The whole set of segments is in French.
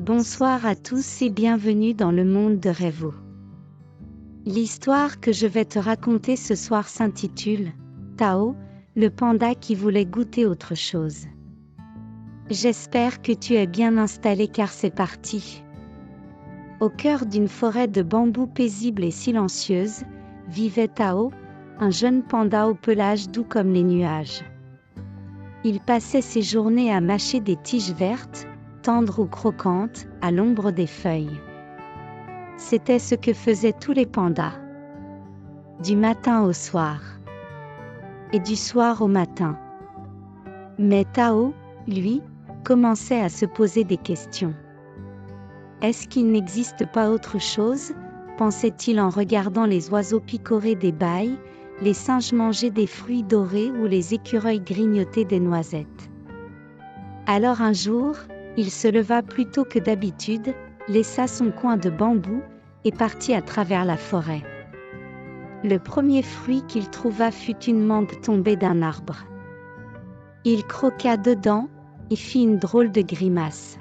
Bonsoir à tous et bienvenue dans le monde de Rêvo. L'histoire que je vais te raconter ce soir s'intitule « Tao, le panda qui voulait goûter autre chose ». J'espère que tu es bien installé car c'est parti. Au cœur d'une forêt de bambous paisible et silencieuse, vivait Tao, un jeune panda au pelage doux comme les nuages. Il passait ses journées à mâcher des tiges vertes, tendres ou croquantes, à l'ombre des feuilles. C'était ce que faisaient tous les pandas. Du matin au soir. Et du soir au matin. Mais Tao, lui, commençait à se poser des questions. Est-ce qu'il n'existe pas autre chose, pensait-il en regardant les oiseaux picorer des baies, les singes manger des fruits dorés ou les écureuils grignoter des noisettes. Alors un jour, il se leva plus tôt que d'habitude, laissa son coin de bambou, et partit à travers la forêt. Le premier fruit qu'il trouva fut une mangue tombée d'un arbre. Il croqua dedans, et fit une drôle de grimace.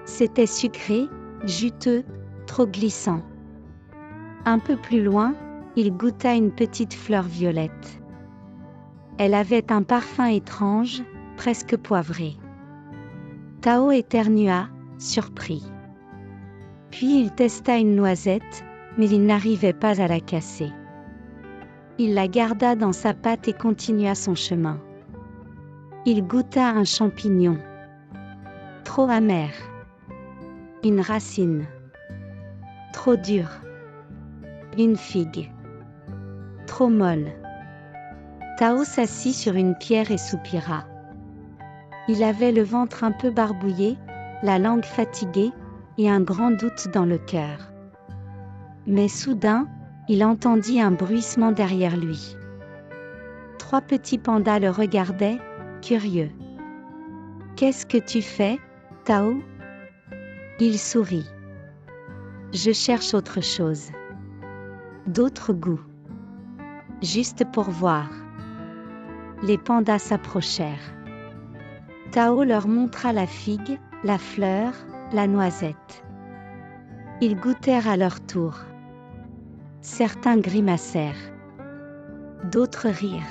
C'était sucré, juteux, trop glissant. Un peu plus loin, il goûta une petite fleur violette. Elle avait un parfum étrange, presque poivré. Tao éternua, surpris. Puis il testa une noisette, mais il n'arrivait pas à la casser. Il la garda dans sa patte et continua son chemin. Il goûta un champignon. Trop amer. Une racine. Trop dure. Une figue. Trop molle. Tao s'assit sur une pierre et soupira. Il avait le ventre un peu barbouillé, la langue fatiguée, et un grand doute dans le cœur. Mais soudain, il entendit un bruissement derrière lui. 3 petits pandas le regardaient, curieux. « Qu'est-ce que tu fais, Tao ?» Il sourit. « Je cherche autre chose. D'autres goûts. Juste pour voir. » Les pandas s'approchèrent. Tao leur montra la figue, la fleur, la noisette. Ils goûtèrent à leur tour. Certains grimacèrent. D'autres rirent.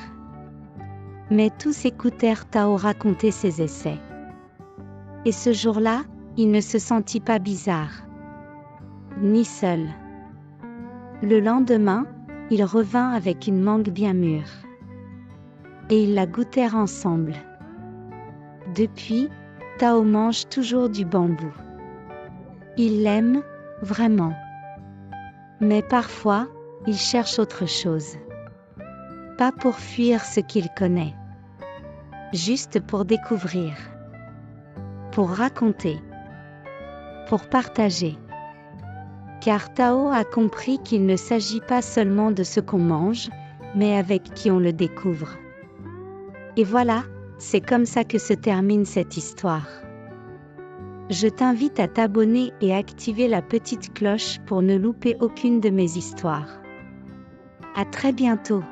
Mais tous écoutèrent Tao raconter ses essais. Et ce jour-là, il ne se sentit pas bizarre. Ni seul. Le lendemain, il revint avec une mangue bien mûre. Et ils la goûtèrent ensemble. Depuis, Tao mange toujours du bambou. Il l'aime, vraiment. Mais parfois, il cherche autre chose. Pas pour fuir ce qu'il connaît. Juste pour découvrir. Pour raconter. Pour partager. Car Tao a compris qu'il ne s'agit pas seulement de ce qu'on mange, mais avec qui on le découvre. Et voilà, c'est comme ça que se termine cette histoire. Je t'invite à t'abonner et activer la petite cloche pour ne louper aucune de mes histoires. À très bientôt.